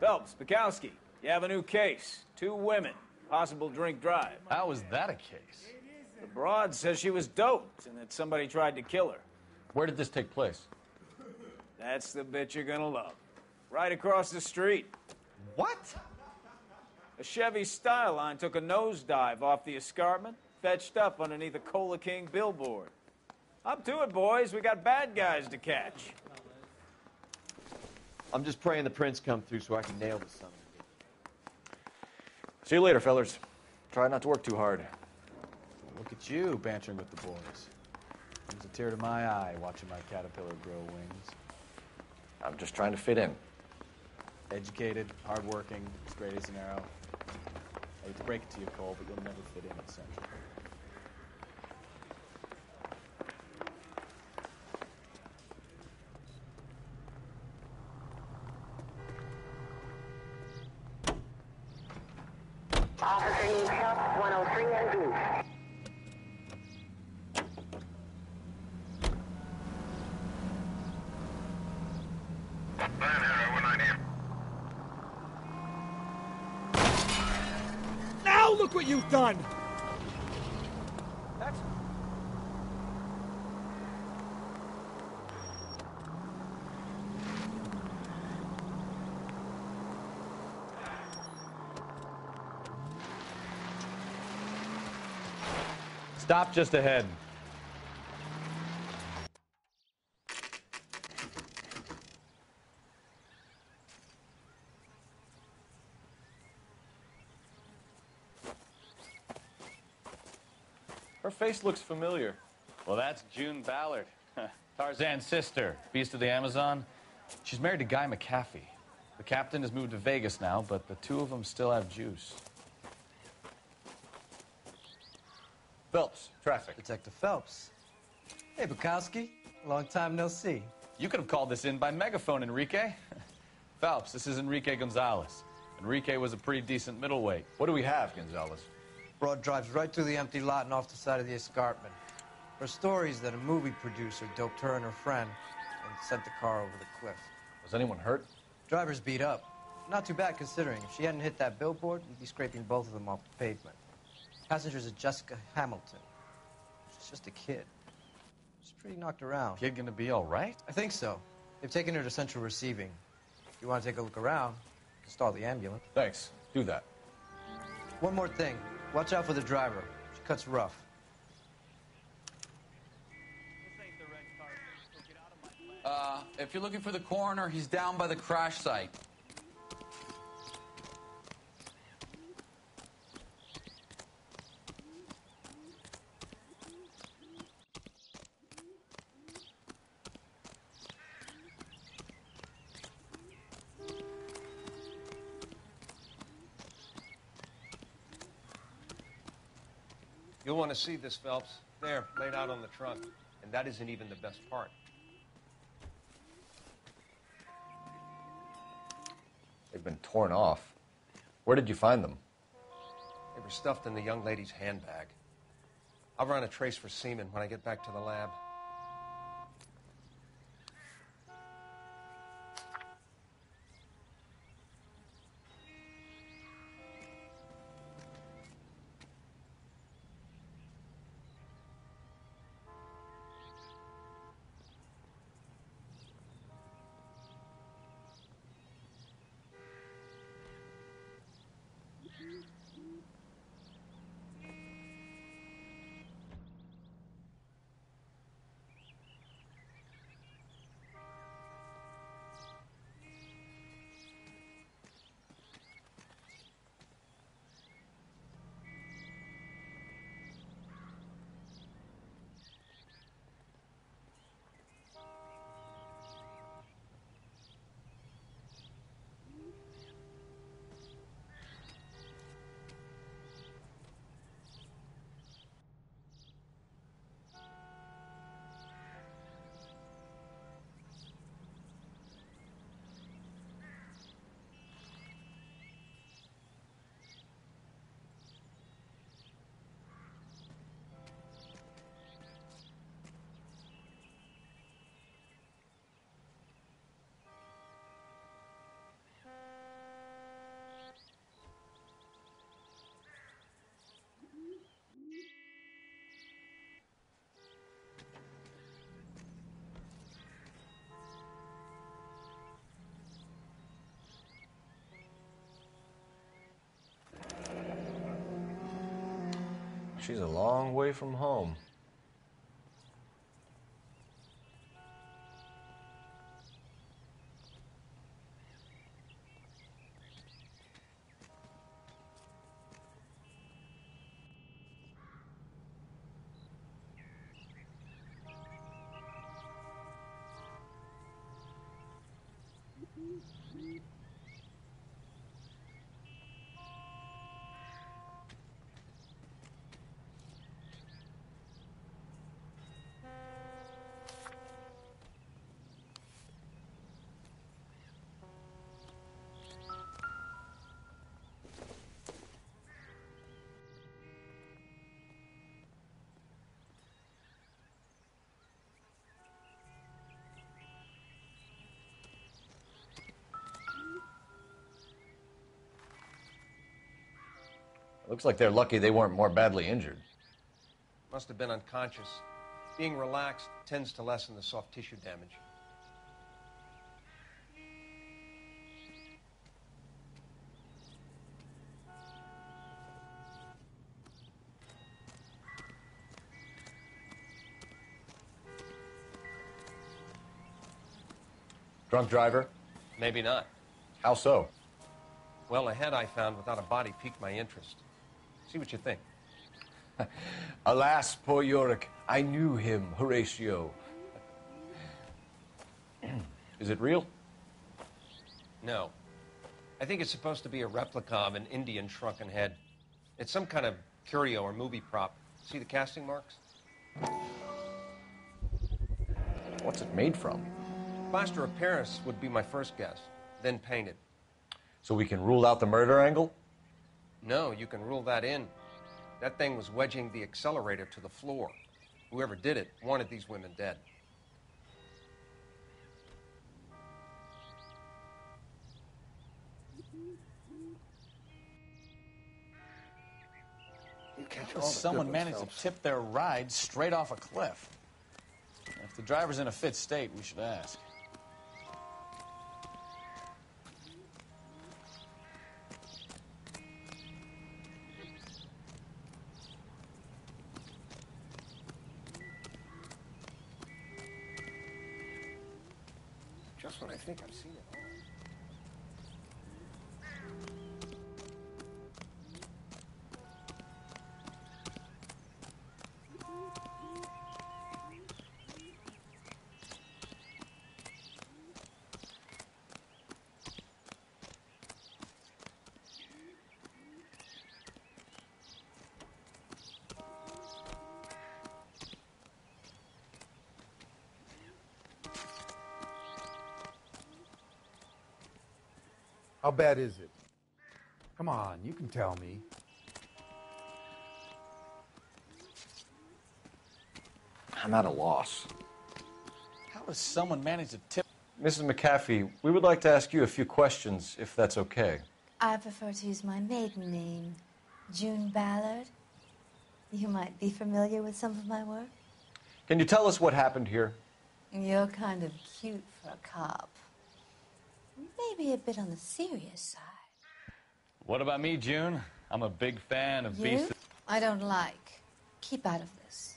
Phelps, Bukowski, you have a new case. 2 women, possible drink drive. How is that a case? The broad says she was doped and that somebody tried to kill her. Where did this take place? That's the bit you're gonna love. Right across the street. What? A Chevy Styline took a nosedive off the escarpment, fetched up underneath a Cola King billboard. Up to it, boys. We got bad guys to catch. I'm just praying the prints come through so I can nail this son. See you later, fellas. Try not to work too hard. Look at you bantering with the boys. Brings a tear to my eye watching my caterpillar grow wings. I'm just trying to fit in. Educated, hardworking, straight as an arrow. I hate to break it to you, Cole, but you'll never fit in at Central. Officer needs help, 103 and due. Now look what you've done! Stop just ahead. Her face looks familiar. Well, that's June Ballard, Tarzan's sister, beast of the Amazon. She's married to Guy McAfee. The captain has moved to Vegas now, but the 2 of them still have juice. Phelps, traffic. Detective Phelps. Hey, Bukowski. Long time no see. You could have called this in by megaphone, Enrique. Phelps, this is Enrique Gonzalez. Enrique was a pretty decent middleweight. What do we have, Gonzalez? Broad drives right through the empty lot and off the side of the escarpment. Her story is that a movie producer doped her and her friend and sent the car over the cliff. Was anyone hurt? Driver's beat up. Not too bad considering. If she hadn't hit that billboard, we'd be scraping both of them off the pavement. Passenger's a Jessica Hamilton. She's just a kid. She's pretty knocked around. Kid gonna be all right? I think so. They've taken her to central receiving. If you want to take a look around, you can stall the ambulance. Thanks. Do that. One more thing. Watch out for the driver. She cuts rough. If you're looking for the coroner, he's down by the crash site. You'll want to see this, Phelps. There, laid out on the trunk. And that isn't even the best part. They've been torn off. Where did you find them? They were stuffed in the young lady's handbag. I'll run a trace for semen when I get back to the lab. she's a long way from home. Looks like they're lucky they weren't more badly injured. Must have been unconscious. Being relaxed tends to lessen the soft tissue damage. Drunk driver? Maybe not. How so? Well, a head I found without a body piqued my interest. See what you think. Alas, poor Yorick, I knew him, Horatio. Is it real? No. I think it's supposed to be a replica of an Indian shrunken head. It's some kind of curio or movie prop. See the casting marks? What's it made from? Plaster of Paris would be my first guess, then painted. So we can rule out the murder angle? No, you can rule that in. That thing was wedging the accelerator to the floor. Whoever did it wanted these women dead. How does someone manage to tip their ride straight off a cliff? If the driver's in a fit state, we should ask. Just when I think I've seen it all. How bad is it? Come on, you can tell me. I'm at a loss. How does someone manage to tip... Mrs. McAfee, we would like to ask you a few questions, if that's okay. I prefer to use my maiden name, June Ballard. You might be familiar with some of my work. Can you tell us what happened here? You're kind of cute for a cop. Maybe a bit on the serious side. What about me, June? I'm a big fan of beasts... I don't like. Keep out of this.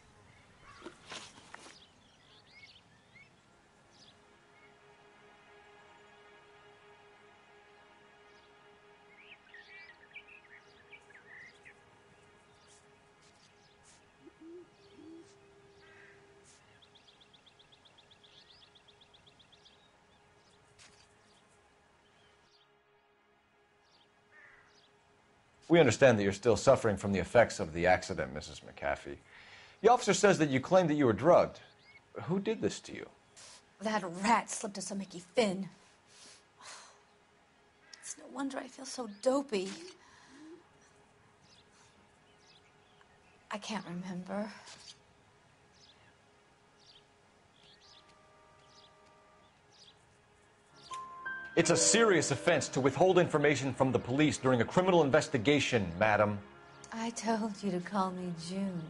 We understand that you're still suffering from the effects of the accident, Mrs. McAfee. The officer says that you claimed that you were drugged. Who did this to you? That rat slipped us a Mickey Finn. It's no wonder I feel so dopey. I can't remember. It's a serious offense to withhold information from the police during a criminal investigation, madam. I told you to call me June.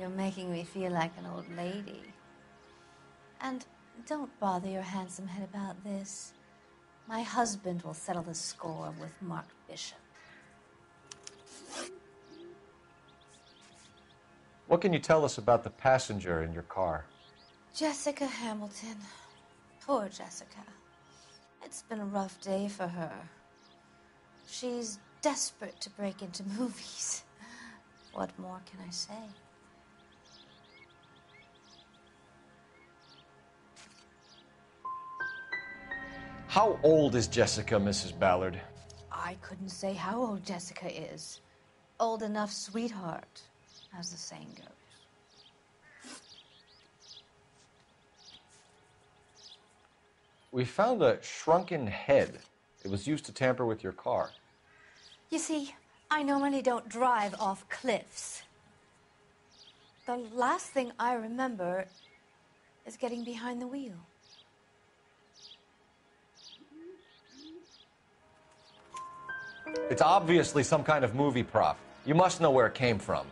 You're making me feel like an old lady. And don't bother your handsome head about this. My husband will settle the score with Mark Bishop. What can you tell us about the passenger in your car? Jessica Hamilton. Poor Jessica. It's been a rough day for her. She's desperate to break into movies. What more can I say? How old is Jessica, Mrs. Ballard? I couldn't say how old Jessica is. Old enough, sweetheart, as the saying goes. We found a shrunken head. It was used to tamper with your car. You see, I normally don't drive off cliffs. The last thing I remember is getting behind the wheel. It's obviously some kind of movie prop. You must know where it came from.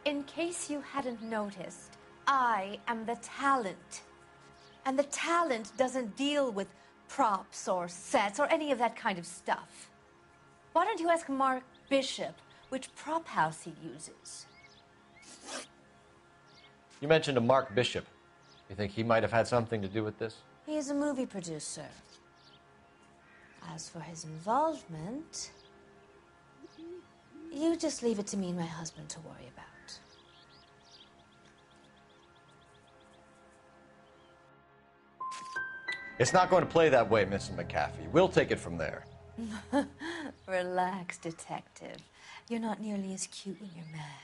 In case you hadn't noticed, I am the talent. And the talent doesn't deal with props or sets or any of that kind of stuff. Why don't you ask Mark Bishop which prop house he uses? You mentioned a Mark Bishop. You think he might have had something to do with this? He is a movie producer. As for his involvement, you just leave it to me and my husband to worry about. It's not going to play that way, Mrs. McAfee. We'll take it from there. Relax, detective. You're not nearly as cute when you're mad.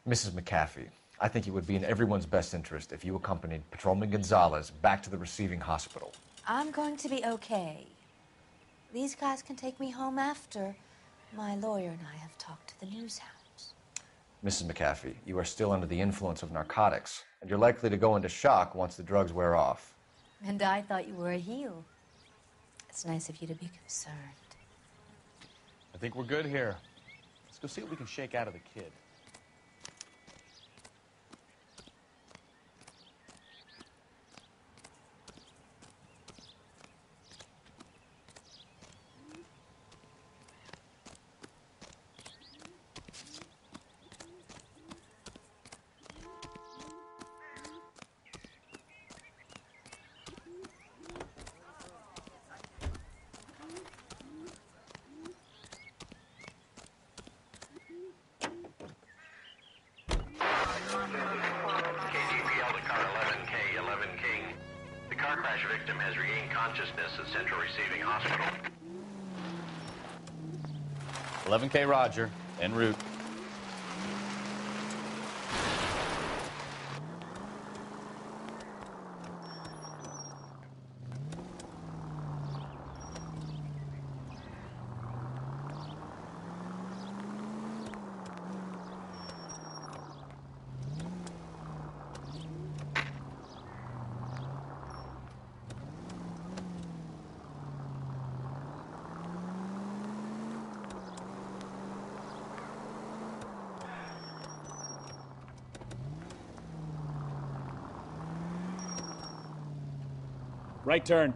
Mrs. McAfee, I think it would be in everyone's best interest if you accompanied Patrolman Gonzalez back to the receiving hospital. I'm going to be okay. These guys can take me home after my lawyer and I have talked to the news hounds. Mrs. McAfee, you are still under the influence of narcotics, and you're likely to go into shock once the drugs wear off. And I thought you were a heel. It's nice of you to be concerned. I think we're good here. Let's go see what we can shake out of the kid. Victim has regained consciousness at Central Receiving Hospital. 11K Roger, en route. Right turn.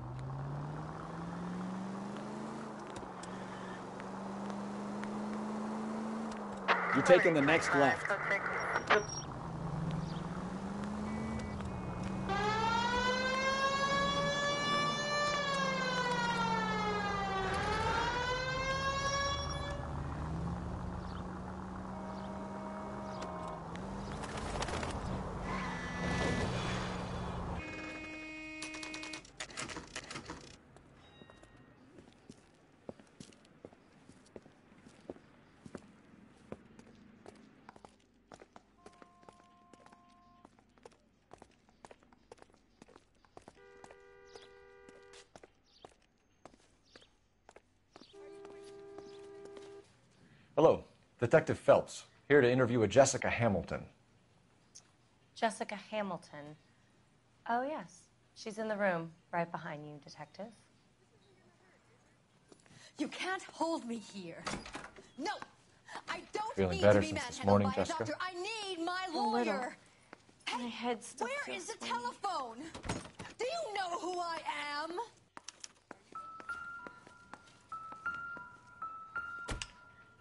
You're taking the next left. Hello, Detective Phelps, here to interview a Jessica Hamilton. Jessica Hamilton. Oh, yes. She's in the room right behind you, Detective. You can't hold me here. No, I don't Feeling need better to be since this manhandled morning, by Jessica? a doctor. I need my A little. lawyer. My head still Where feels is the funny. telephone? Do you know who I am?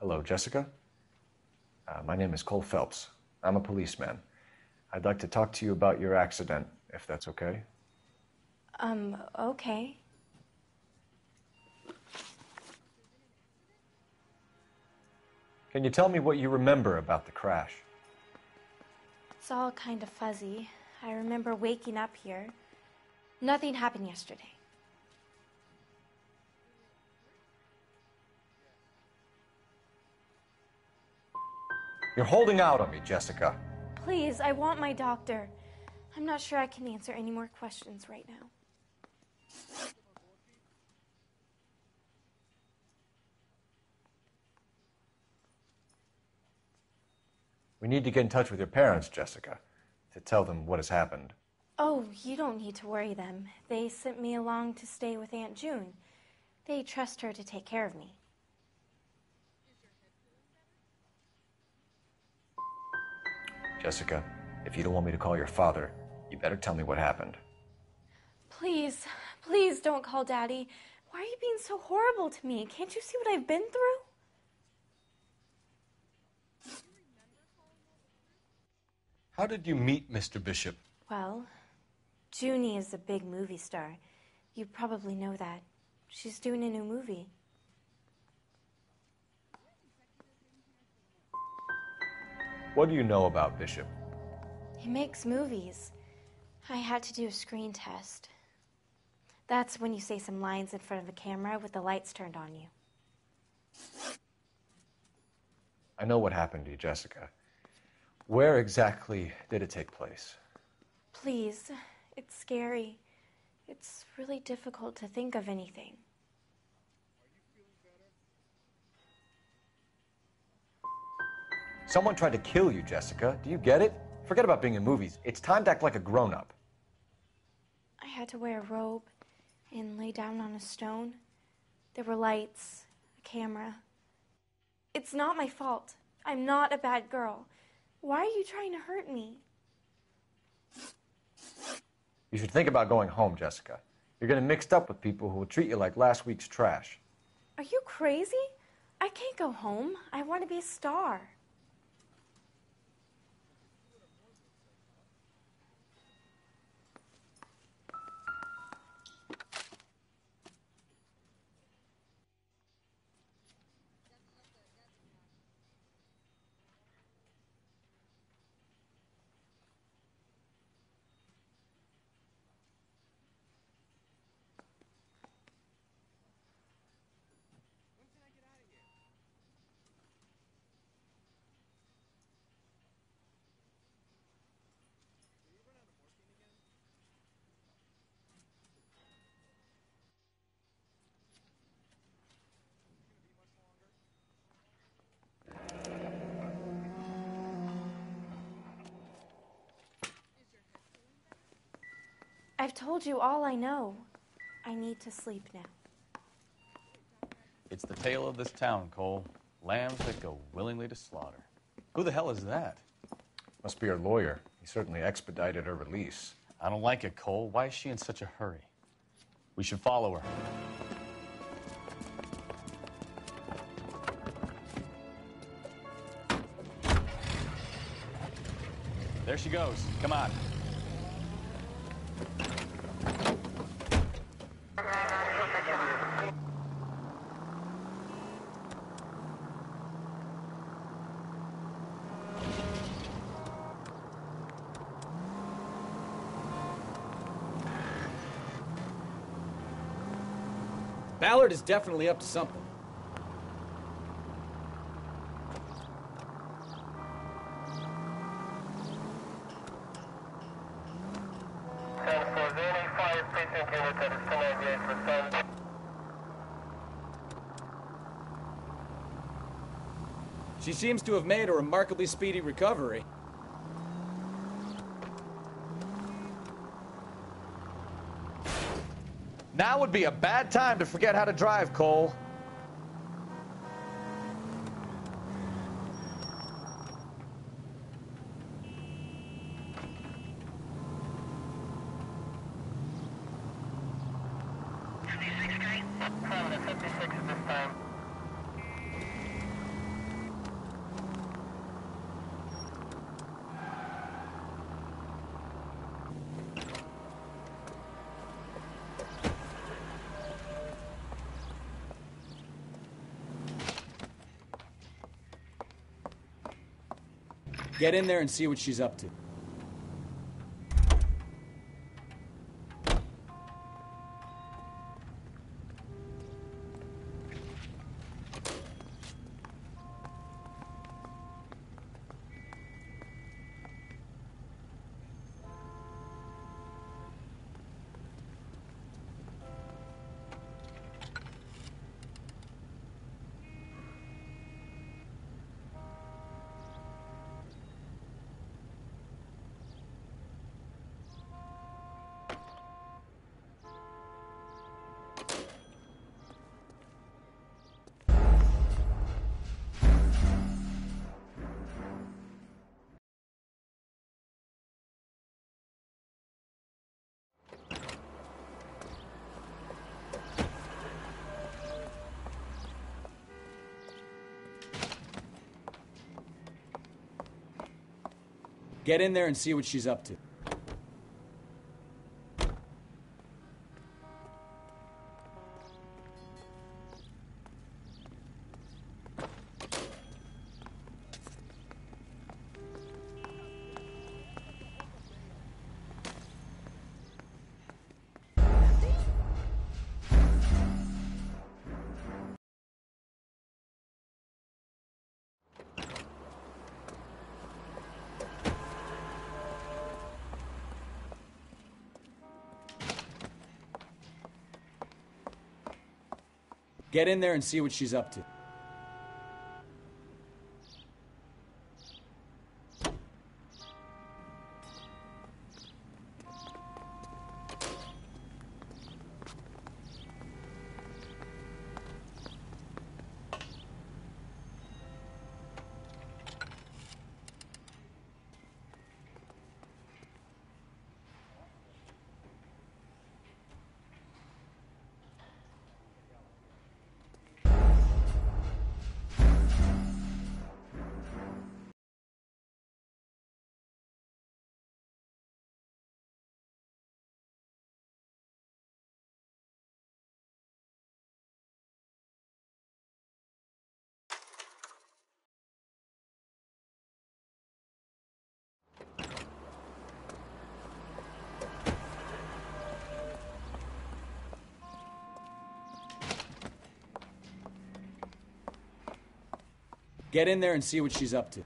Hello, Jessica? My name is Cole Phelps. I'm a policeman. I'd like to talk to you about your accident, if that's okay. Okay. Can you tell me what you remember about the crash? It's all kind of fuzzy. I remember waking up here. Nothing happened yesterday. You're holding out on me, Jessica. Please, I want my doctor. I'm not sure I can answer any more questions right now. We need to get in touch with your parents, Jessica, to tell them what has happened. Oh, you don't need to worry them. They sent me along to stay with Aunt June. They trust her to take care of me. Jessica, if you don't want me to call your father, you better tell me what happened. Please, please don't call Daddy. Why are you being so horrible to me? Can't you see what I've been through? How did you meet Mr. Bishop? Well, Junie is a big movie star. You probably know that. She's doing a new movie. What do you know about Bishop? He makes movies. I had to do a screen test. That's when you say some lines in front of a camera with the lights turned on you. I know what happened to you, Jessica. Where exactly did it take place? Please, it's scary. It's really difficult to think of anything. Someone tried to kill you, Jessica. Do you get it? Forget about being in movies. It's time to act like a grown-up. I had to wear a robe and lay down on a stone. There were lights, a camera. It's not my fault. I'm not a bad girl. Why are you trying to hurt me? You should think about going home, Jessica. You're getting mixed up with people who will treat you like last week's trash. Are you crazy? I can't go home. I want to be a star. I've told you all I know. I need to sleep now. It's the tale of this town, Cole. Lambs that go willingly to slaughter. Who the hell is that? Must be her lawyer. He certainly expedited her release. I don't like it, Cole. Why is she in such a hurry? We should follow her. There she goes. Come on. Ballard is definitely up to something. She seems to have made a remarkably speedy recovery. Now would be a bad time to forget how to drive, Cole. Get in there and see what she's up to. Get in there and see what she's up to. Get in there and see what she's up to. Get in there and see what she's up to.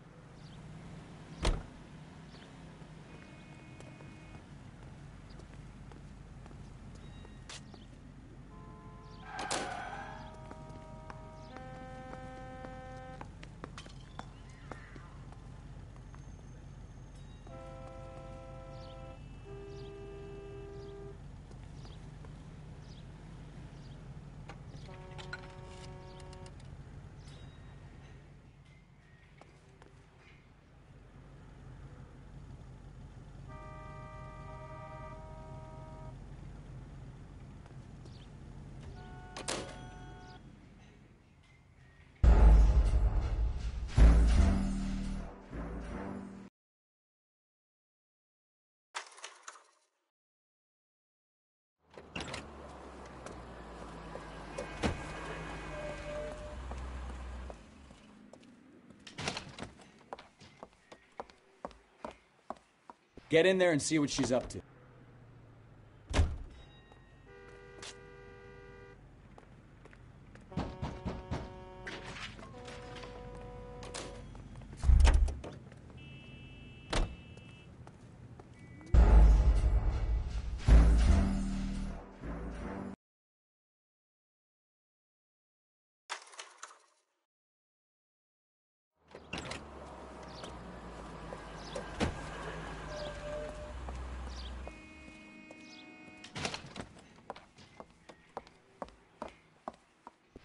Get in there and see what she's up to.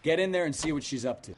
Get in there and see what she's up to.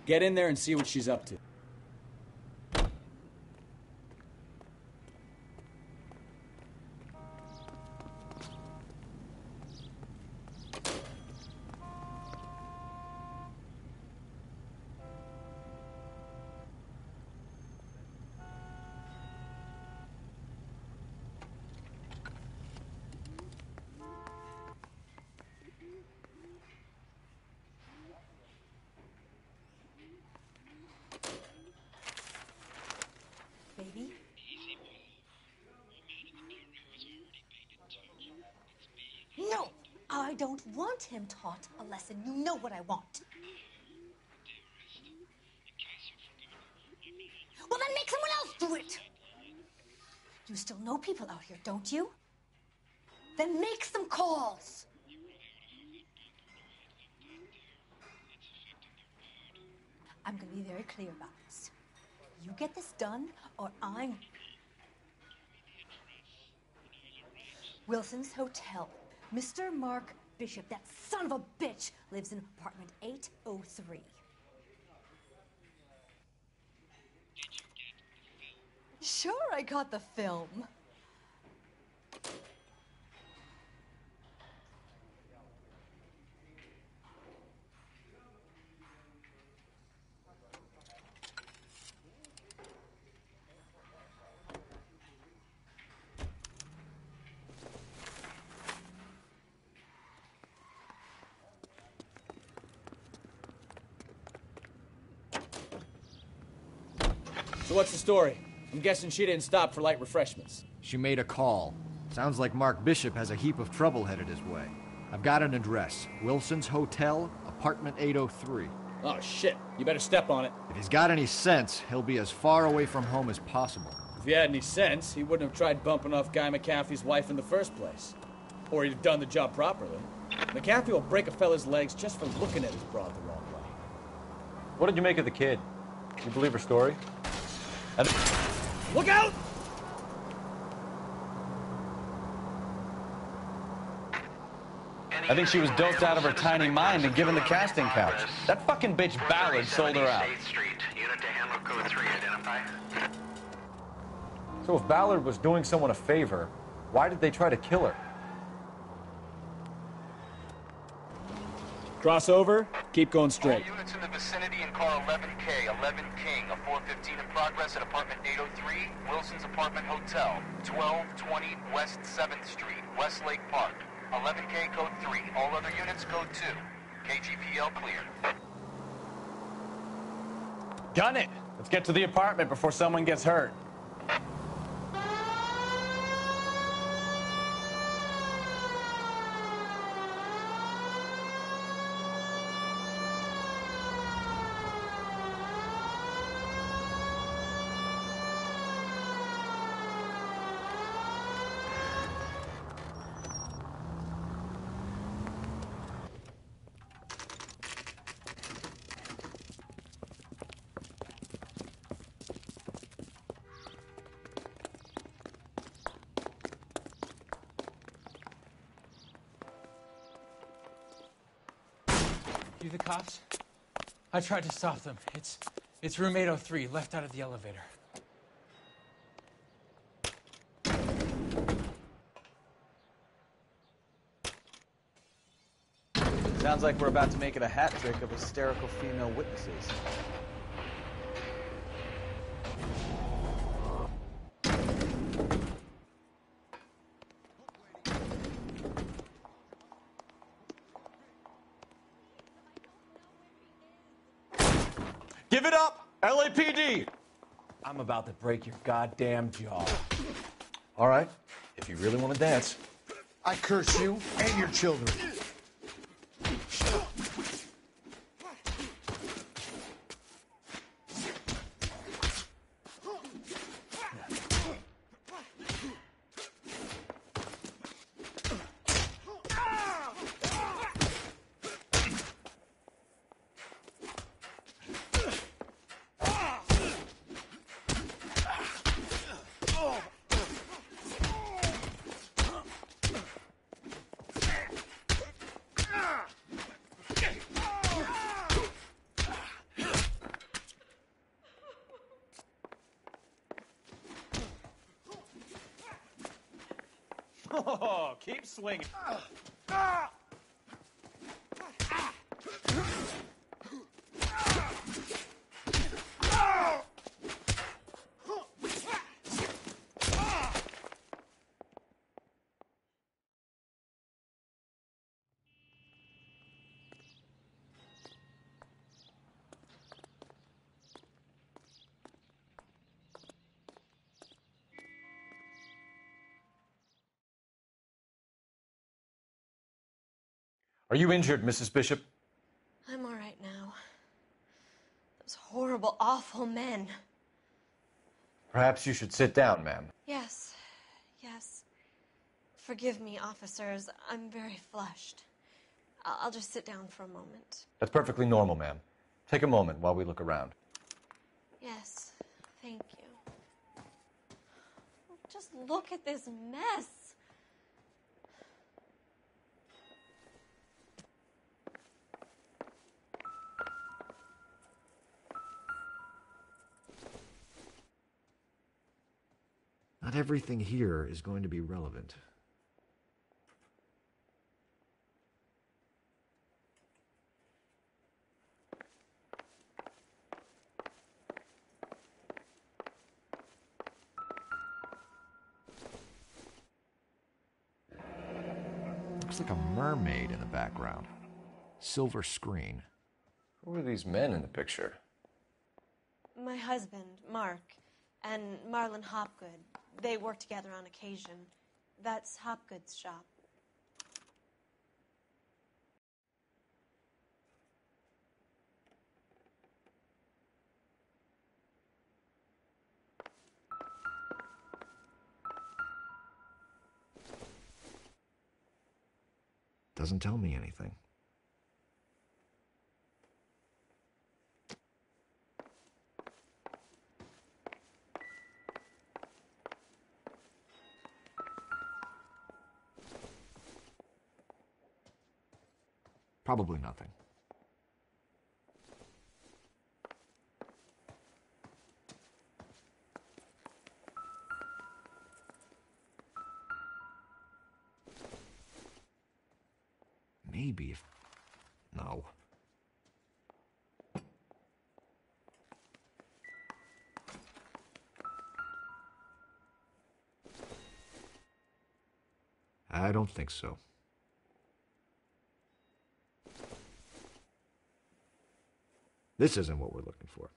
Get in there and see what she's up to. Baby? No! I don't want him taught a lesson. You know what I want. Well, then make someone else do it! You still know people out here, don't you? Then make some calls! I'm gonna be very clear about this. You get this done, or I'm... Wilson's Hotel. Mr. Mark Bishop, that son of a bitch, lives in apartment 803. Sure, I got the film. So what's the story? I'm guessing she didn't stop for light refreshments. She made a call. Sounds like Mark Bishop has a heap of trouble headed his way. I've got an address. Wilson's Hotel, apartment 803. Oh, shit. You better step on it. If he's got any sense, he'll be as far away from home as possible. If he had any sense, he wouldn't have tried bumping off Guy McAfee's wife in the first place. Or he'd have done the job properly. McAfee will break a fella's legs just for looking at his broad the wrong way. What did you make of the kid? You believe her story? Look out! I think she was doped out of her tiny mind and given the casting couch. That fucking bitch Ballard sold her out. Unit to handle code 3, identify. So if Ballard was doing someone a favor, why did they try to kill her? Cross over, keep going straight. All units in the vicinity in car 11K, 11 King, a 415 in progress at apartment 803, Wilson's Apartment Hotel, 1220 West 7th Street, Westlake Park. 11K code 3, all other units code 2. KGPL clear. Gun it! Let's get to the apartment before someone gets hurt. You the cops? I tried to stop them. It's room 803, left out of the elevator. Sounds like we're about to make it a hat trick of hysterical female witnesses. Give it up, LAPD! I'm about to break your goddamn jaw. All right, if you really want to dance. I curse you and your children. Oh, keep swinging. Are you injured, Mrs. Bishop? I'm all right now. Those horrible, awful men. Perhaps you should sit down, ma'am. Yes, yes. Forgive me, officers. I'm very flushed. I'll just sit down for a moment. That's perfectly normal, ma'am. Take a moment while we look around. Yes, thank you. Just look at this mess. Not everything here is going to be relevant. Looks like a mermaid in the background. Silver screen. Who are these men in the picture? My husband, Mark, and Marlon Hopgood. They work together on occasion. That's Hopgood's shop. Doesn't tell me anything. Probably nothing. Maybe if... No. I don't think so. This isn't what we're looking for.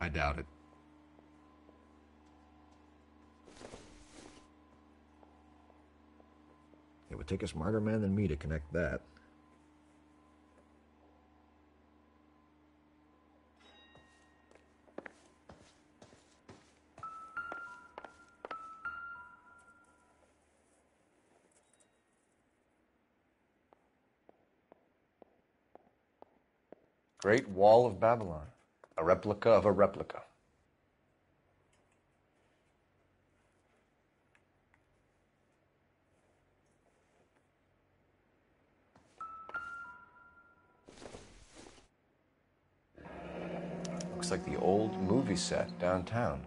I doubt it. It would take a smarter man than me to connect that. Great Wall of Babylon. A replica of a replica. Looks like the old movie set downtown.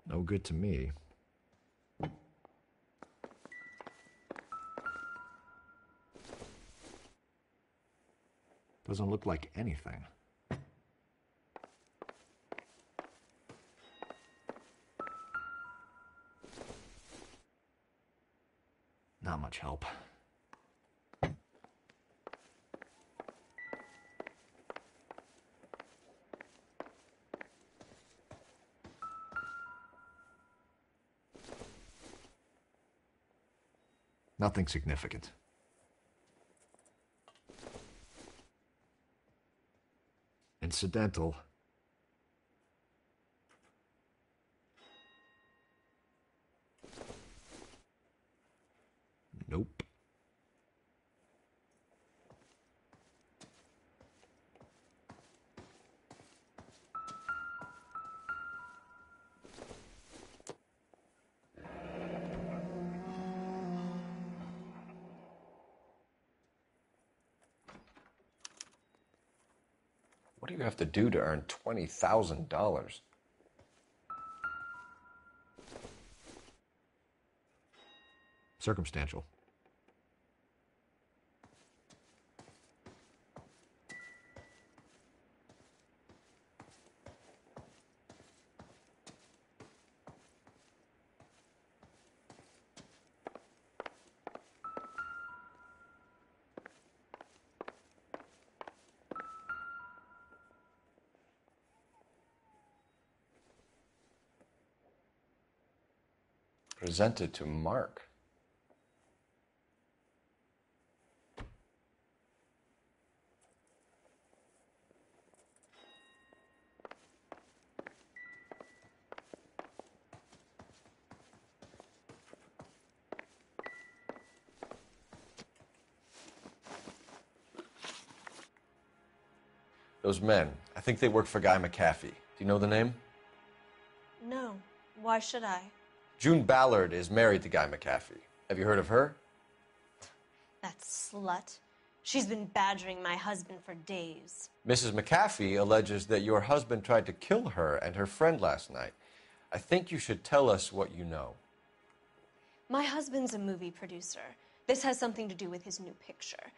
No good to me. Doesn't look like anything. Not much help. Nothing significant. Incidental. Nope. What do you have to do to earn $20,000? Circumstantial. Presented to Mark. Those men, I think they work for Guy McAfee. Do you know the name? No. Why should I? June Ballard is married to Guy McAfee. Have you heard of her? That slut. She's been badgering my husband for days. Mrs. McAfee alleges that your husband tried to kill her and her friend last night. I think you should tell us what you know. My husband's a movie producer. This has something to do with his new picture.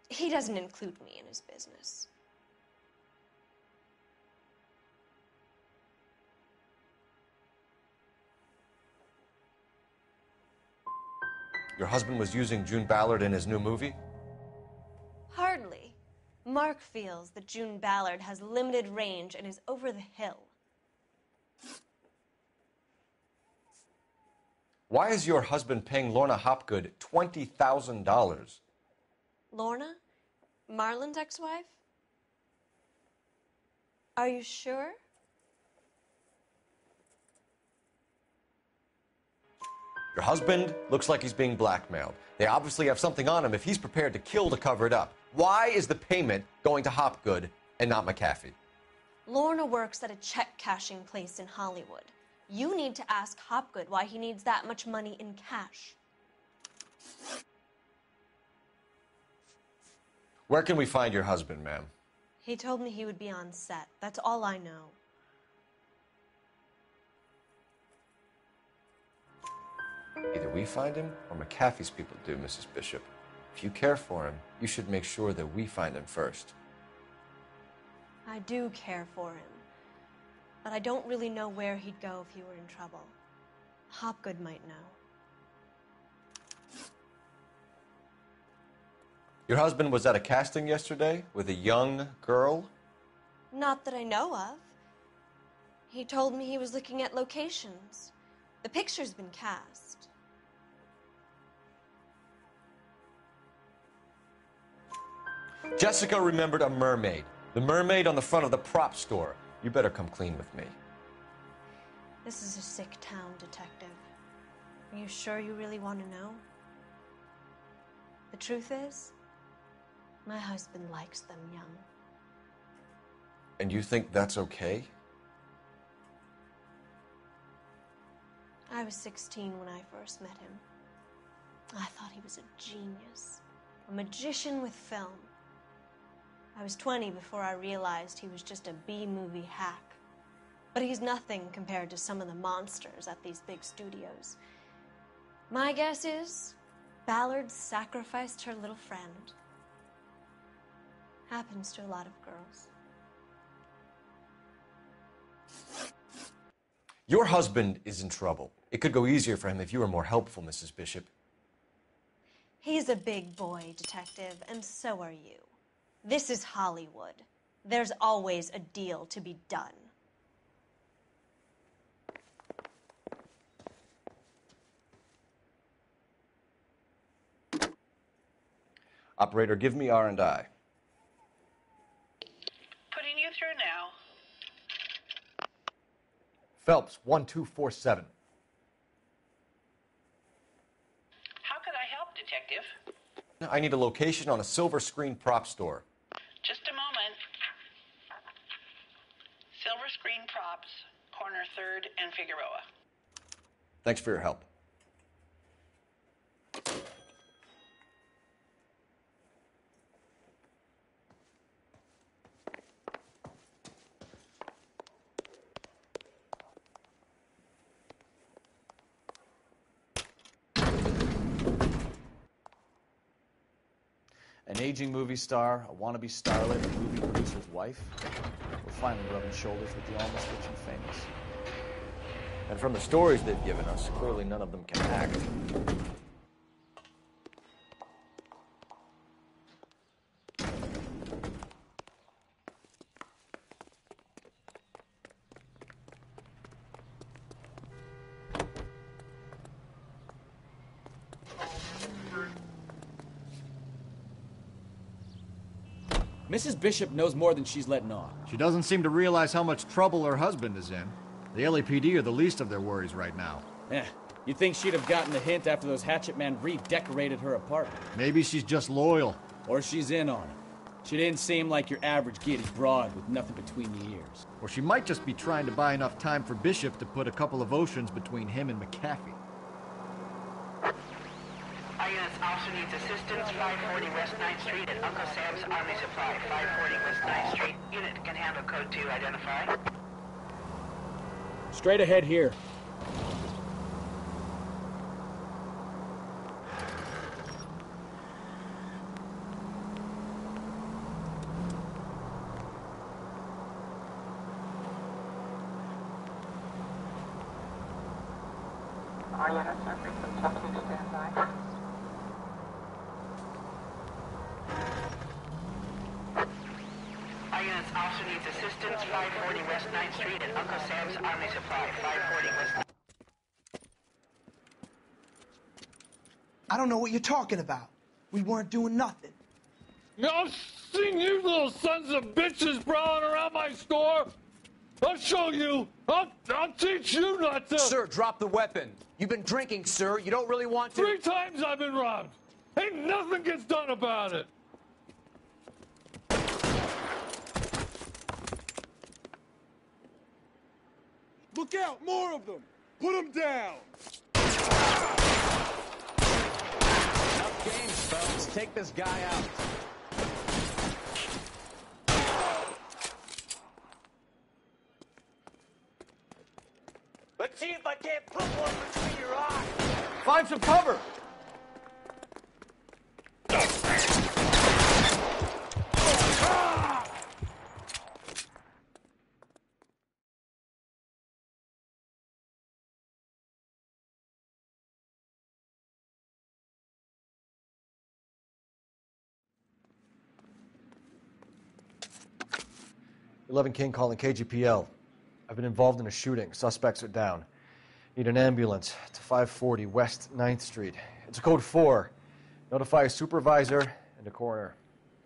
He doesn't include me in his business. Your husband was using June Ballard in his new movie? Hardly. Mark feels that June Ballard has limited range and is over the hill. Why is your husband paying Lorna Hopgood $20,000? Lorna? Marlon's ex-wife? Are you sure? Your husband looks like he's being blackmailed. They obviously have something on him if he's prepared to kill to cover it up. Why is the payment going to Hopgood and not McAfee? Lorna works at a check-cashing place in Hollywood. You need to ask Hopgood why he needs that much money in cash. Where can we find your husband, ma'am? He told me he would be on set. That's all I know. Either we find him or McAfee's people do, Mrs. Bishop. If you care for him, you should make sure that we find him first. I do care for him, but I don't really know where he'd go if he were in trouble. Hopgood might know. Your husband was at a casting yesterday with a young girl? Not that I know of. He told me he was looking at locations. The picture's been cast. Jessica remembered a mermaid. The mermaid on the front of the prop store. You better come clean with me. This is a sick town, Detective. Are you sure you really want to know? The truth is, my husband likes them young. And you think that's okay? I was 16 when I first met him. I thought he was a genius, a magician with film. I was 20 before I realized he was just a B-movie hack. But he's nothing compared to some of the monsters at these big studios. My guess is Ballard sacrificed her little friend. Happens to a lot of girls. Your husband is in trouble. It could go easier for him if you were more helpful, Mrs. Bishop. He's a big boy, Detective, and so are you. This is Hollywood. There's always a deal to be done. Operator, give me R&I. Putting you through now. Phelps, 1247. How could I help, Detective? I need a location on a silver screen prop store. Just a moment. Silver Screen Props, corner 3rd and Figueroa. Thanks for your help. An aging movie star, a wannabe starlet, a movie producer's wife. We're finally rubbing shoulders with the almost rich and famous. And from the stories they've given us, clearly none of them can act. Mrs. Bishop knows more than she's letting on. She doesn't seem to realize how much trouble her husband is in. The LAPD are the least of their worries right now. You'd think she'd have gotten the hint after those hatchet men redecorated her apartment. Maybe she's just loyal. Or she's in on it. She didn't seem like your average giddy broad with nothing between the ears. Or she might just be trying to buy enough time for Bishop to put a couple of oceans between him and McAfee. Our units also needs assistance, 540 West 9th Street at Uncle Sam's Army Supply, 540 West 9th Street. Unit can handle code 2, identify. Straight ahead here. Our units are frequent subject standby. Our units also needs assistance, 540 West 9th Street at Uncle Sam's Army Supply, 540 West... I don't know what you're talking about. We weren't doing nothing. I've seen you little sons of bitches prowling around my store. I'll show you. I'll teach you not to. Sir, drop the weapon. You've been drinking, sir. You don't really want to. 3 times I've been robbed. Ain't nothing gets done about it. Look out, more of them. Put them down. Enough games, folks. Take this guy out. Let's see if I can't put one between your eyes. Find some cover. 11 King calling KGPL. I've been involved in a shooting. Suspects are down. Need an ambulance to 540 West 9th Street. It's a code 4. Notify a supervisor and a coroner.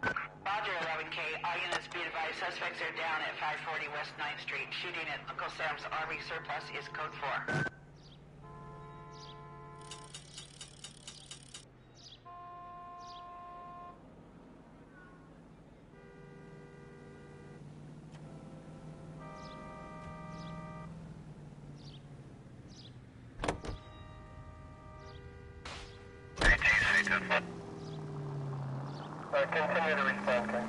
Roger, 11K. All units be advised. Suspects are down at 540 West 9th Street. Shooting at Uncle Sam's Army Surplus is code 4. Continue to respond, okay?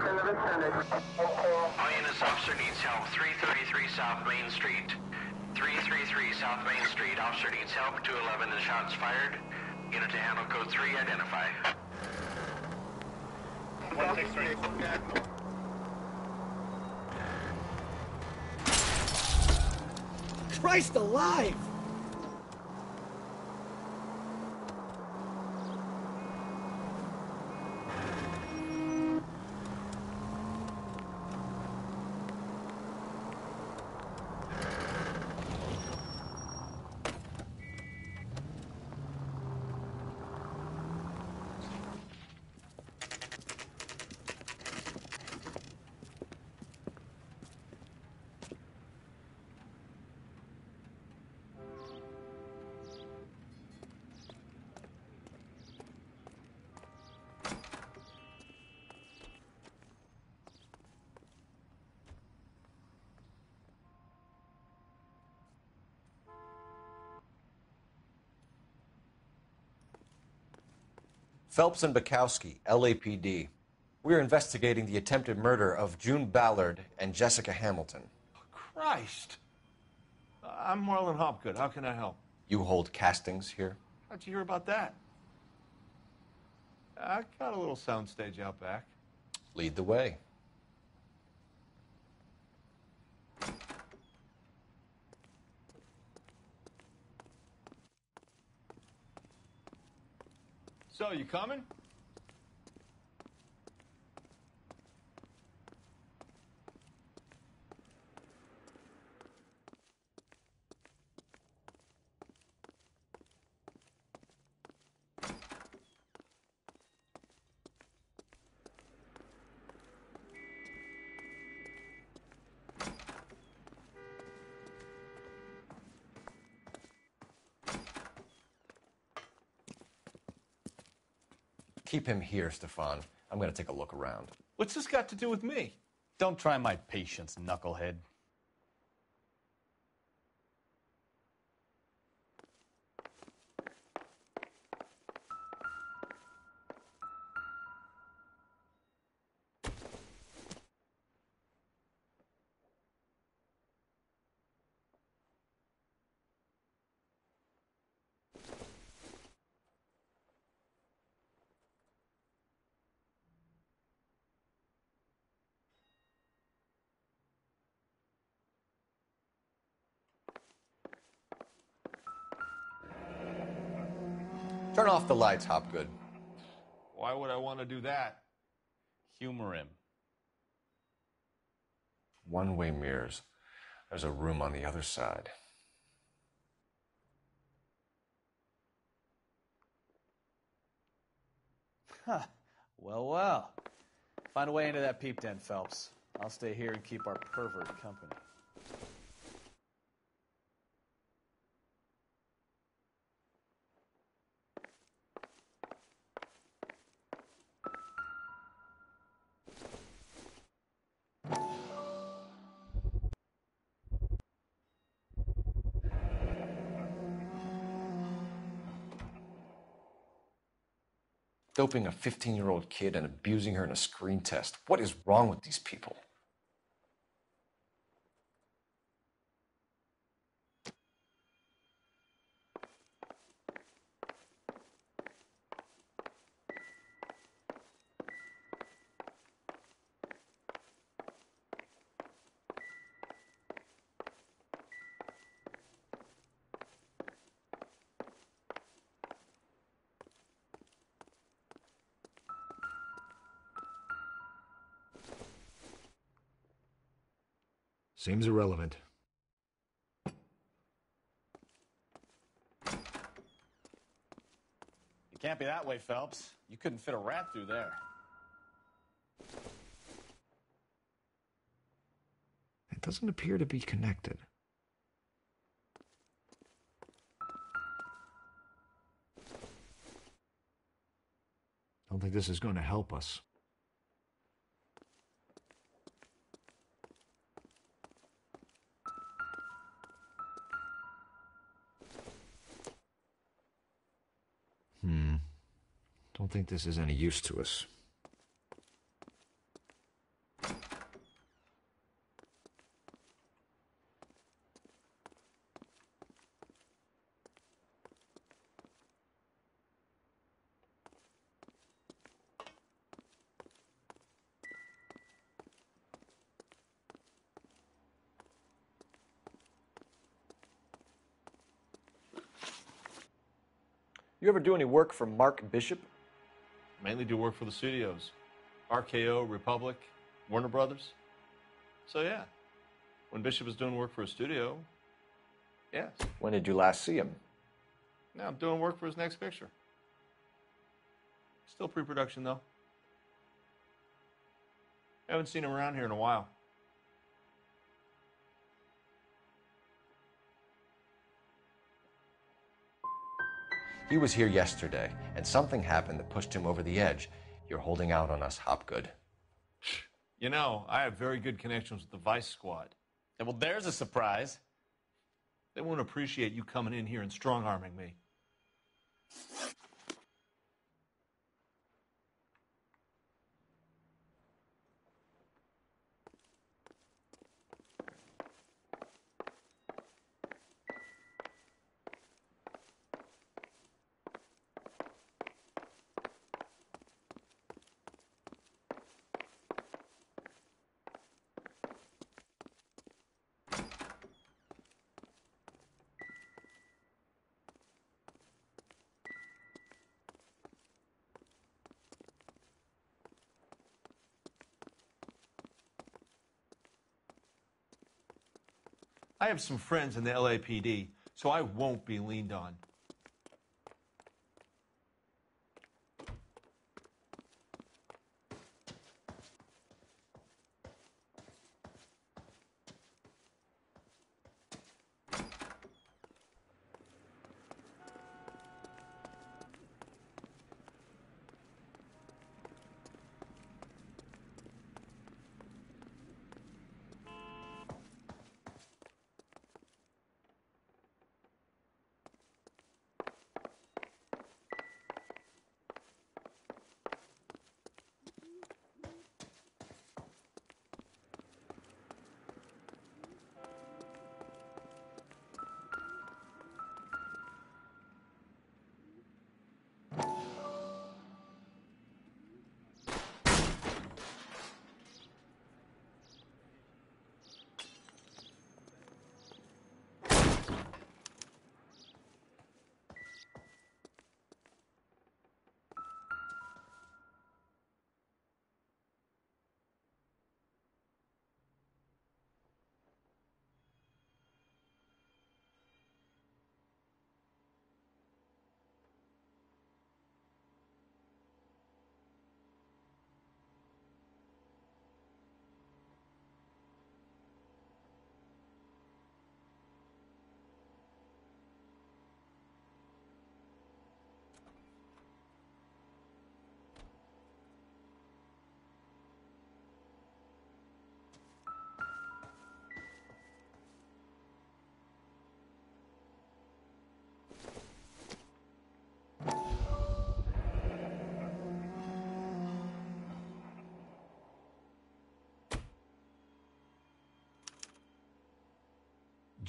in the vicinity. All units, officer needs help. 333 South Main Street. 333 South Main Street. Officer needs help. 211 and shots fired. Unit to handle code 3, identify. 163. Christ alive! Phelps and Bukowski, LAPD. We're investigating the attempted murder of June Ballard and Jessica Hamilton. Christ. I'm Marlon Hopgood. How can I help? You hold castings here? How'd you hear about that? I got a little soundstage out back. Lead the way. So, you coming? Keep him here, Stefan. I'm going to take a look around. What's this got to do with me? Don't try my patience, knucklehead. Turn off the lights, Hopgood. Why would I want to do that? Humor him. One-way mirrors. There's a room on the other side. Huh. Well, well. Find a way into that peep den, Phelps. I'll stay here and keep our pervert company. Doping a 15-year-old kid and abusing her in a screen test. What is wrong with these people? Seems irrelevant. You can't be that way, Phelps. You couldn't fit a rat through there. It doesn't appear to be connected. Don't think this is going to help us. Don't think this is any use to us. You ever do any work for Mark Bishop? Mainly do work for the studios. RKO, Republic, Warner Brothers. So yeah, when Bishop was doing work for a studio, yes. When did you last see him? Now I'm doing work for his next picture. Still pre-production though. Haven't seen him around here in a while. He was here yesterday, and something happened that pushed him over the edge. You're holding out on us, Hopgood. You know, I have very good connections with the Vice Squad. Yeah, well, there's a surprise. They won't appreciate you coming in here and strong-arming me. I have some friends in the LAPD, so I won't be leaned on.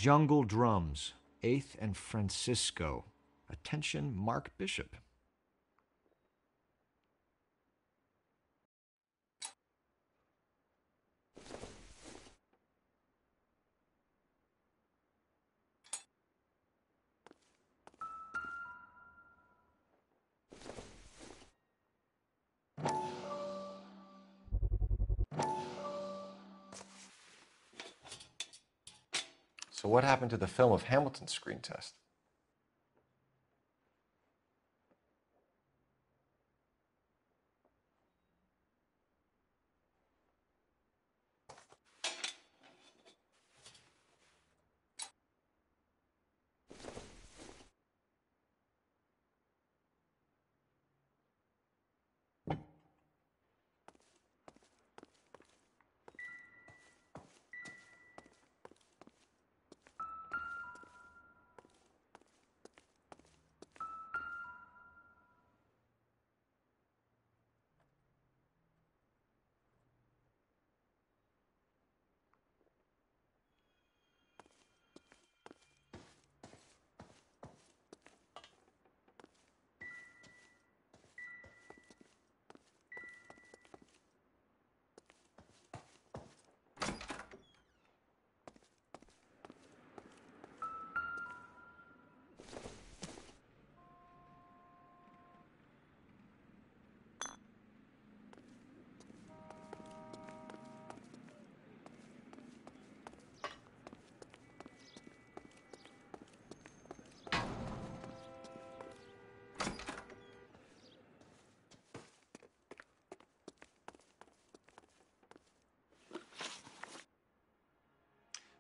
Jungle Drums, 8th and Francisco. Attention, Mark Bishop. So what happened to the film of Hamilton's screen test?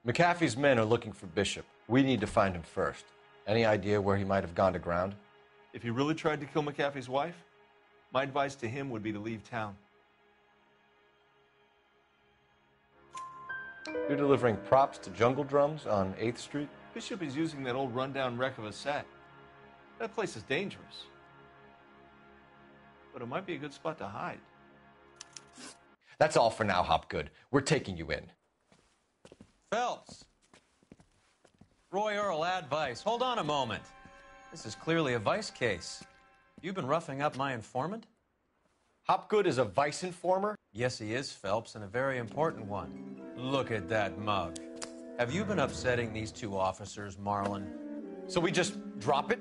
McAfee's men are looking for Bishop. We need to find him first. Any idea where he might have gone to ground? If he really tried to kill McAfee's wife, my advice to him would be to leave town. You're delivering props to Jungle Drums on 8th Street? Bishop is using that old rundown wreck of a set. That place is dangerous. But it might be a good spot to hide. That's all for now, Hopgood. We're taking you in. Phelps! Roy Earl, advice. Hold on a moment. This is clearly a vice case. You've been roughing up my informant? Hopgood is a vice informer? Yes, he is, Phelps, and a very important one. Look at that mug. Have you been upsetting these two officers, Marlin? So we just drop it?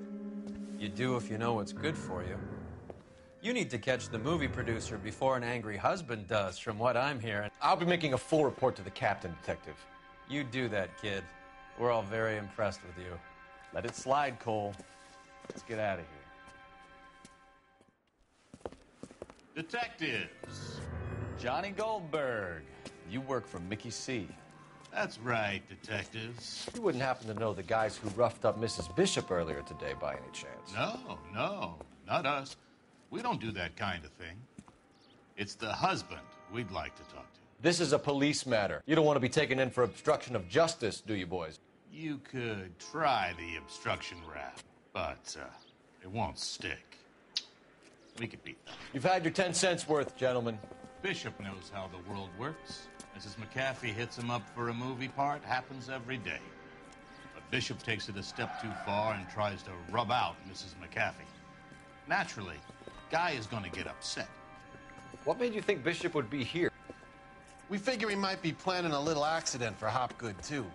You do if you know what's good for you. You need to catch the movie producer before an angry husband does, from what I'm hearing. I'll be making a full report to the captain, Detective. You do that, kid. We're all very impressed with you. Let it slide, Cole. Let's get out of here. Detectives. Johnny Goldberg. You work for Mickey C. That's right, detectives. You wouldn't happen to know the guys who roughed up Mrs. Bishop earlier today by any chance? No, not us. We don't do that kind of thing. It's the husband we'd like to talk to. This is a police matter. You don't want to be taken in for obstruction of justice, do you, boys? You could try the obstruction rap, but it won't stick. We could beat that. You've had your 10 cents worth, gentlemen. Bishop knows how the world works. Mrs. McAfee hits him up for a movie part. Happens every day. But Bishop takes it a step too far and tries to rub out Mrs. McAfee. Naturally, Guy is going to get upset. What made you think Bishop would be here? We figure he might be planning a little accident for Hopgood, too.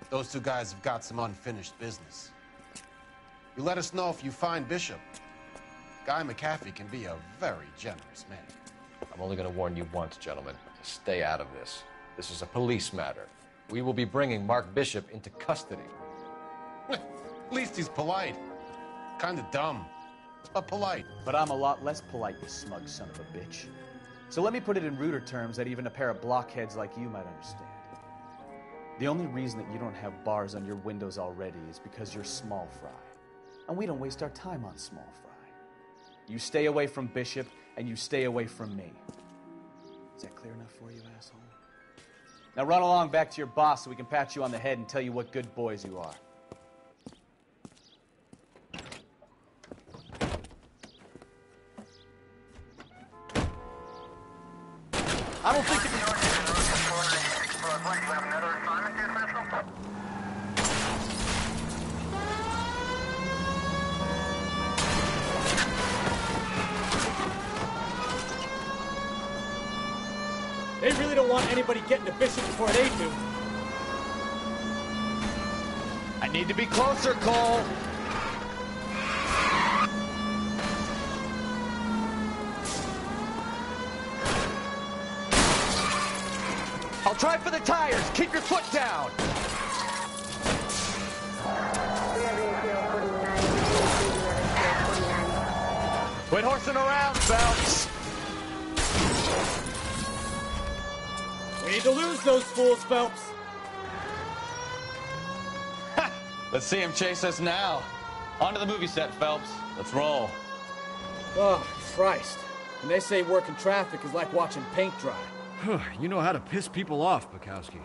Those two guys have got some unfinished business. You let us know if you find Bishop. Guy McAfee can be a very generous man. I'm only going to warn you once, gentlemen. Stay out of this. This is a police matter. We will be bringing Mark Bishop into custody. At least he's polite. Kind of dumb, but polite. But I'm a lot less polite, you smug son of a bitch. So let me put it in ruder terms that even a pair of blockheads like you might understand. The only reason that you don't have bars on your windows already is because you're small fry. And we don't waste our time on small fry. You stay away from Bishop, and you stay away from me. Is that clear enough for you, asshole? Now run along back to your boss so we can pat you on the head and tell you what good boys you are. I don't think they really don't want anybody getting to Bishop before they do. I need to be closer, Cole. I'll try for the tires. Keep your foot down. Quit horsing around, Phelps. We need to lose those fools, Phelps. Let's see him chase us now. On to the movie set, Phelps. Let's roll. Oh, Christ. And they say working traffic is like watching paint dry. You know how to piss people off, Bukowski.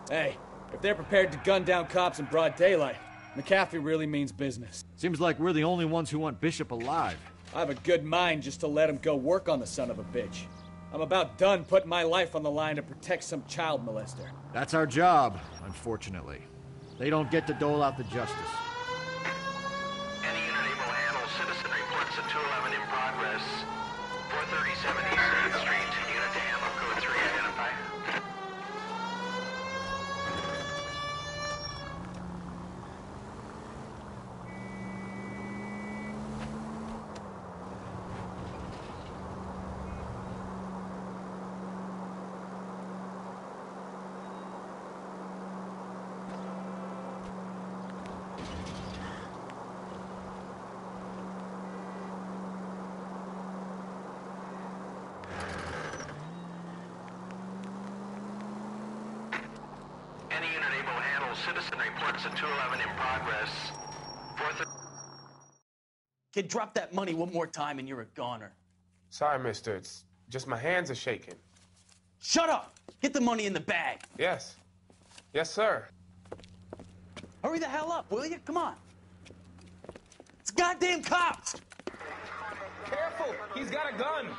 Hey, if they're prepared to gun down cops in broad daylight, McAfee really means business. Seems like we're the only ones who want Bishop alive. I have a good mind just to let him go work on the son of a bitch. I'm about done putting my life on the line to protect some child molester. That's our job, unfortunately. They don't get to dole out the justice. Any unit able to handle citizen reports at 211 in progress. 437 East 8th Street. Unit to handle code 3 identify. citizen reports a 211 in progress. 430. Kid, drop that money one more time and you're a goner. Sorry, mister. It's just my hands are shaking. Shut up! Get the money in the bag. Yes. Yes, sir. Hurry the hell up, will you? Come on. It's goddamn cops! Careful! He's got a gun!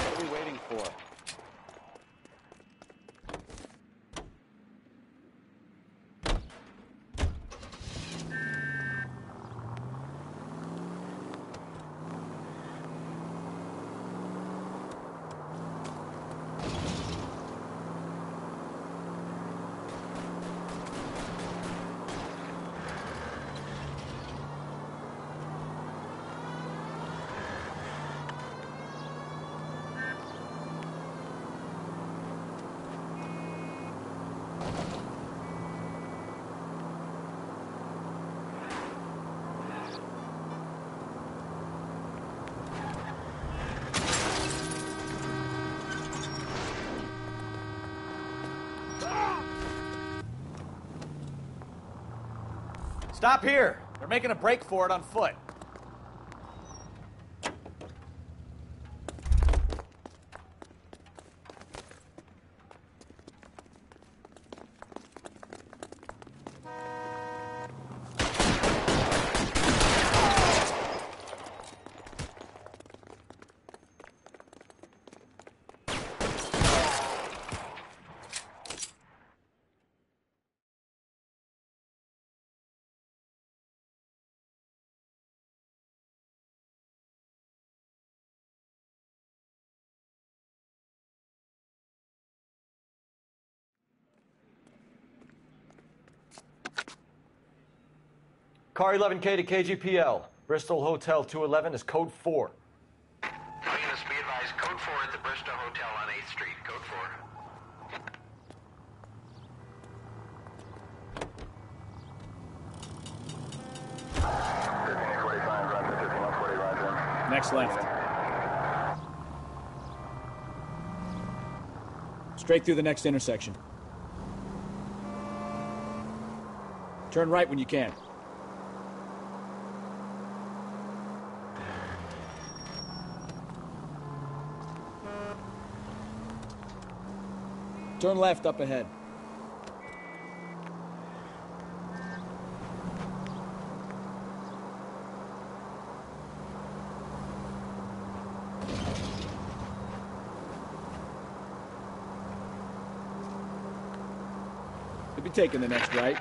What are we waiting for? Stop here! They're making a break for it on foot. Car 11K to KGPL. Bristol Hotel 211 is code 4. Units, be advised, code 4 at the Bristol Hotel on 8th Street. Code 4. Next left. Straight through the next intersection. Turn right when you can. Turn left up ahead. You'll be taking the next right.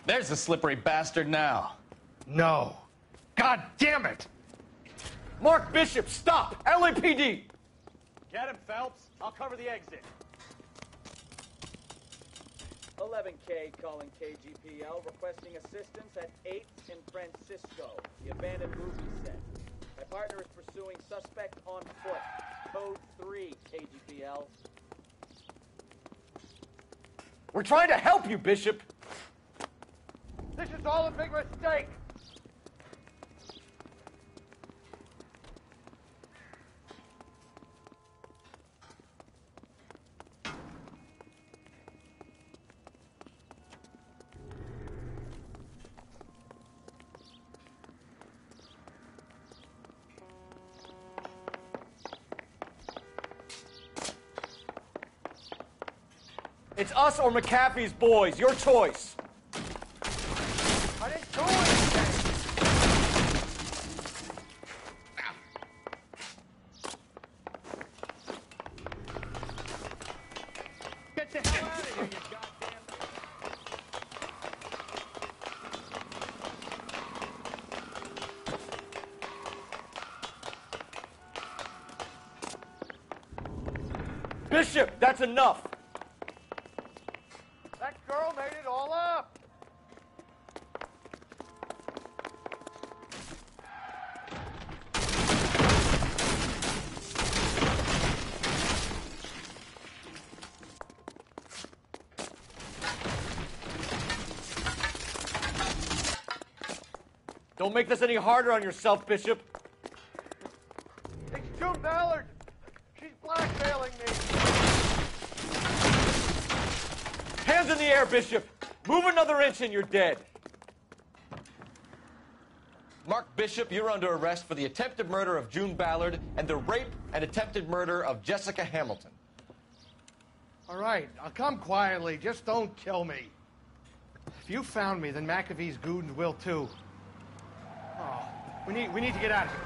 There's the slippery bastard now. No. God damn it! Mark Bishop, stop! LAPD! Get him, Phelps. I'll cover the exit. 11K calling KGPL, requesting assistance at 8th and Francisco, the abandoned movie set. My partner is pursuing suspect on foot. Code 3, KGPL. We're trying to help you, Bishop! This is all a big mistake! It's us or McAfee's boys. Your choice. I didn't do anything. Get the hell out of here, you goddamn... Bishop, that's enough. That girl made it all up. Don't make this any harder on yourself, Bishop. It's June Ballard. She's blackmailing me. Hands in the air, Bishop. Move another inch and you're dead. Mark Bishop, you're under arrest for the attempted murder of June Ballard and the rape and attempted murder of Jessica Hamilton. All right, I'll come quietly. Just don't kill me. If you found me, then McAfee's goons will too. Oh, we need to get out of here.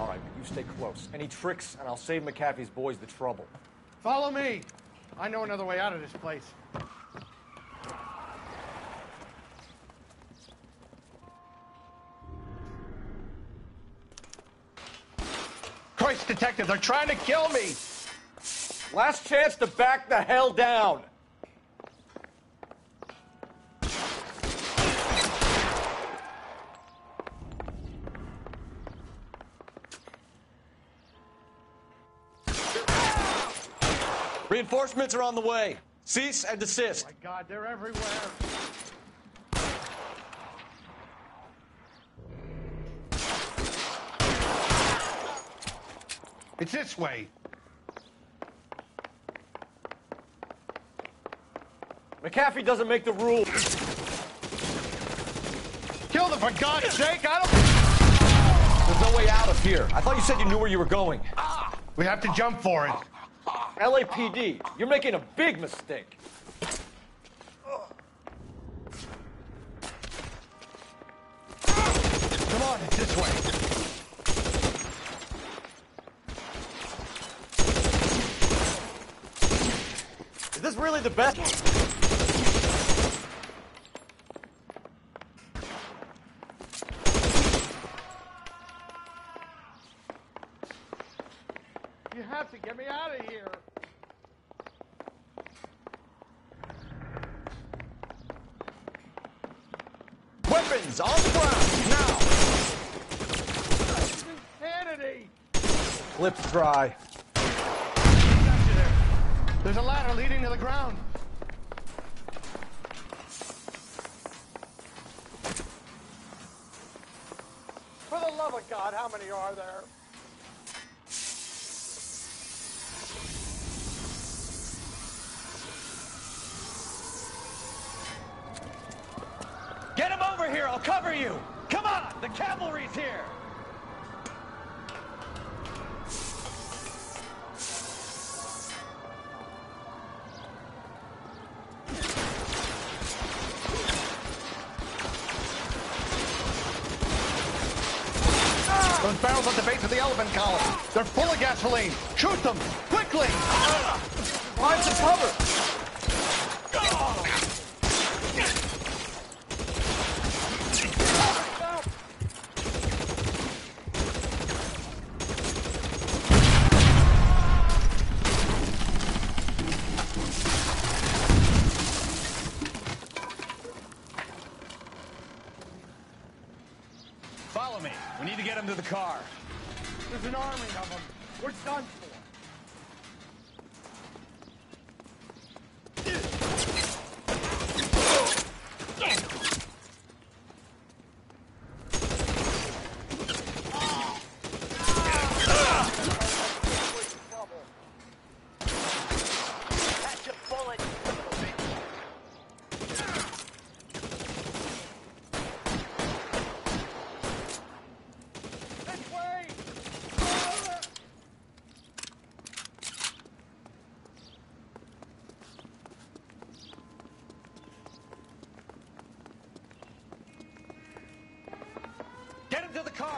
All right, but you stay close. Any tricks, and I'll save McAfee's boys the trouble. Follow me. I know another way out of this place. Christ, detective, they're trying to kill me. Last chance to back the hell down. Reinforcements are on the way. Cease and desist. Oh my God, they're everywhere. It's this way. McAfee doesn't make the rules. Kill them, for God's sake! I don't... There's no way out of here. I thought you said you knew where you were going. We have to jump for it. LAPD, you're making a big mistake. Come on, it's this way. Is this really the best? You have to get me out of here. Weapons on the ground, now! This is insanity. Lips dry. There's a ladder leading to the ground. For the love of God, how many are there? Get him over here. I'll cover you. Come on. The cavalry's here. Those barrels at the base of the elephant column. They're full of gasoline. Shoot them! Quickly! Find some cover! Follow me. We need to get him to the car. There's an army of them. We're done for.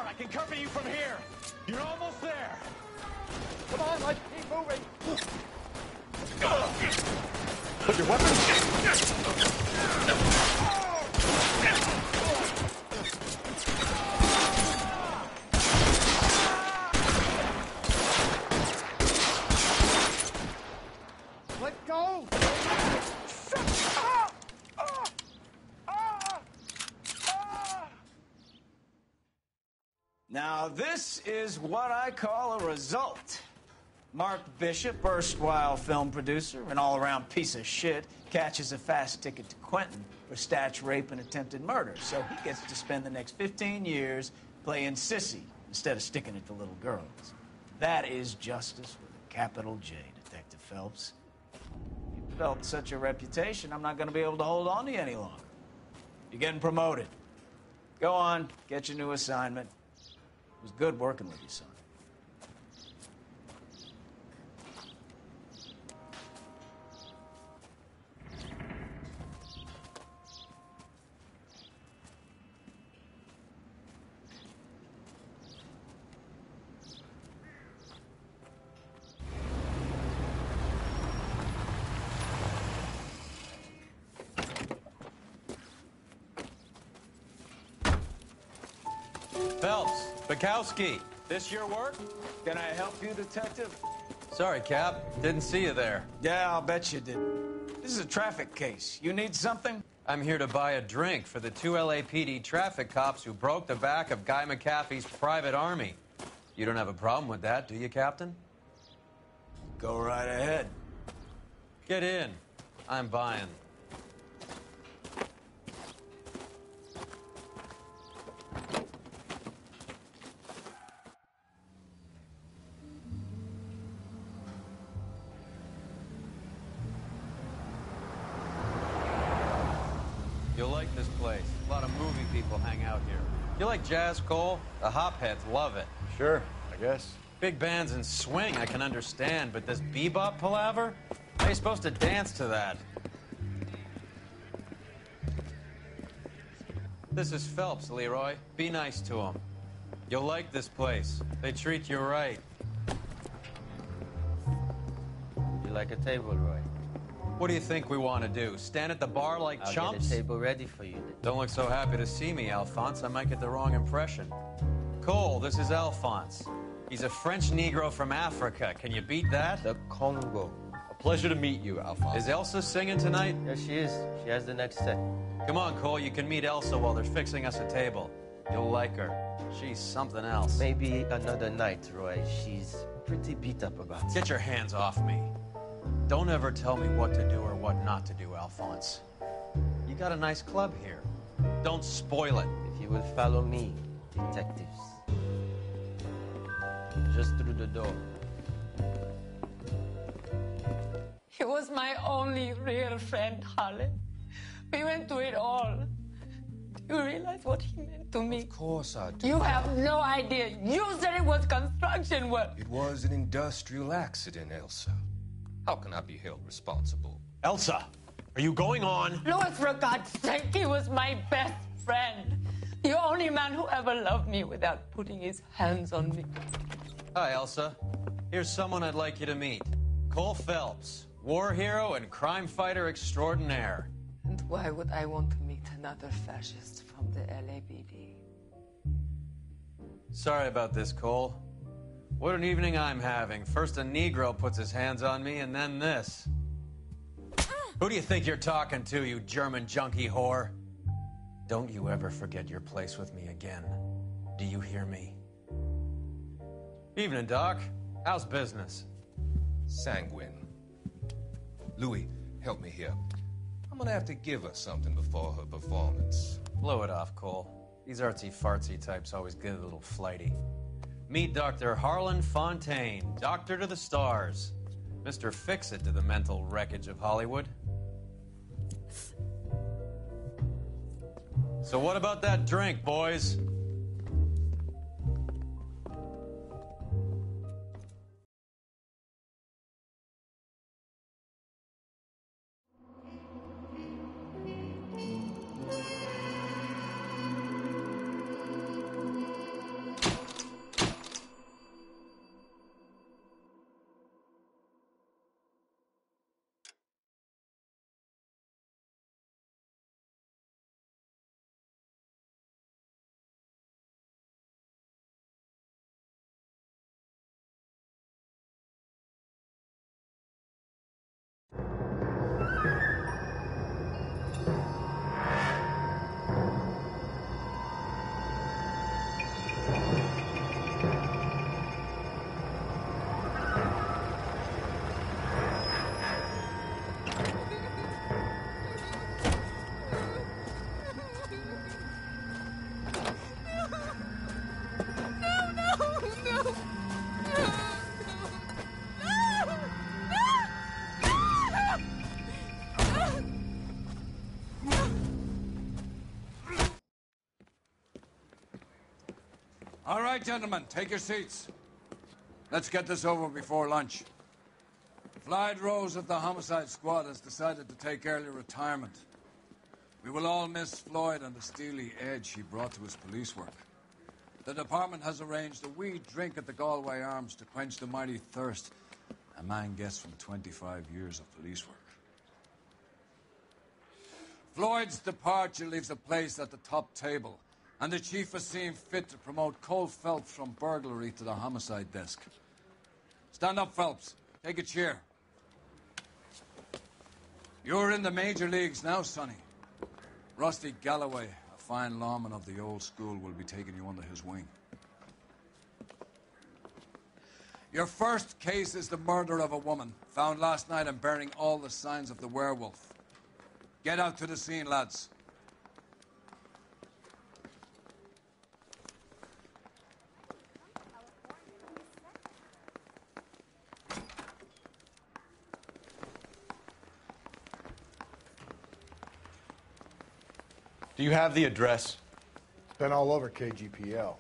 car. I can cover you from here. You're almost there. Come on, let's keep moving. Put your weapons. Let go! Now, this is what I call a result. Mark Bishop, erstwhile film producer, an all-around piece of shit, catches a fast ticket to Quentin for statch rape and attempted murder. So he gets to spend the next 15 years playing sissy instead of sticking it to little girls. That is justice with a capital J, Detective Phelps. You developed such a reputation, I'm not going to be able to hold on to you any longer. You're getting promoted. Go on, get your new assignment. It was good working with you, son. Phelps, Bukowski, this your work? Can I help you, Detective? Sorry, Cap. Didn't see you there. Yeah, I'll bet you did. This is a traffic case. You need something? I'm here to buy a drink for the 2 LAPD traffic cops who broke the back of Guy McAfee's private army. You don't have a problem with that, do you, Captain? Go right ahead. Get in. I'm buying. You'll like this place. A lot of movie people hang out here. You like jazz, Cole? The hopheads love it. Sure, I guess. Big bands and swing, I can understand, but this bebop palaver? How are you supposed to dance to that? This is Phelps, Leroy. Be nice to him. You'll like this place. They treat you right. Would you like a table, Roy? What do you think we want to do? Stand at the bar like I'll chumps? get a table ready for you. Don't look so happy to see me, Alphonse. I might get the wrong impression. Cole, this is Alphonse. He's a French Negro from Africa. Can you beat that? The Congo. A pleasure to meet you, Alphonse. Is Elsa singing tonight? Yes, she is. She has the next set. Come on, Cole. You can meet Elsa while they're fixing us a table. You'll like her. She's something else. Maybe another night, Roy. She's pretty beat up about it. Get your hands off me. Don't ever tell me what to do or what not to do, Alphonse. You got a nice club here. Don't spoil it. If you will follow me, detectives. Just through the door. He was my only real friend, Harlan. We went through it all. Do you realize what he meant to me? Of course I do. You have no idea. You said it was construction work. It was an industrial accident, Elsa. How can I be held responsible? Elsa, are you going on? Louis, for God's sake, he was my best friend. The only man who ever loved me without putting his hands on me. Hi, Elsa. Here's someone I'd like you to meet. Cole Phelps, war hero and crime fighter extraordinaire. And why would I want to meet another fascist from the LAPD? Sorry about this, Cole. What an evening I'm having. First a Negro puts his hands on me, and then this. Who do you think you're talking to, you German junkie whore? Don't you ever forget your place with me again. Do you hear me? Evening, Doc. How's business? Sanguine. Louis, help me here. I'm gonna have to give her something before her performance. Blow it off, Cole. These artsy-fartsy types always get a little flighty. Meet Dr. Harlan Fontaine, doctor to the stars. Mr. Fix-It to the mental wreckage of Hollywood. So what about that drink, boys? All right, gentlemen, take your seats. Let's get this over before lunch. Floyd Rose of the Homicide Squad has decided to take early retirement. We will all miss Floyd and the steely edge he brought to his police work. The department has arranged a wee drink at the Galway Arms to quench the mighty thirst a man gets from 25 years of police work. Floyd's departure leaves a place at the top table, and the chief has seen fit to promote Cole Phelps from burglary to the homicide desk. Stand up, Phelps. Take a chair. You're in the major leagues now, Sonny. Rusty Galloway, a fine lawman of the old school, will be taking you under his wing. Your first case is the murder of a woman, found last night and bearing all the signs of the werewolf. Get out to the scene, lads. Do you have the address? It's been all over KGPL.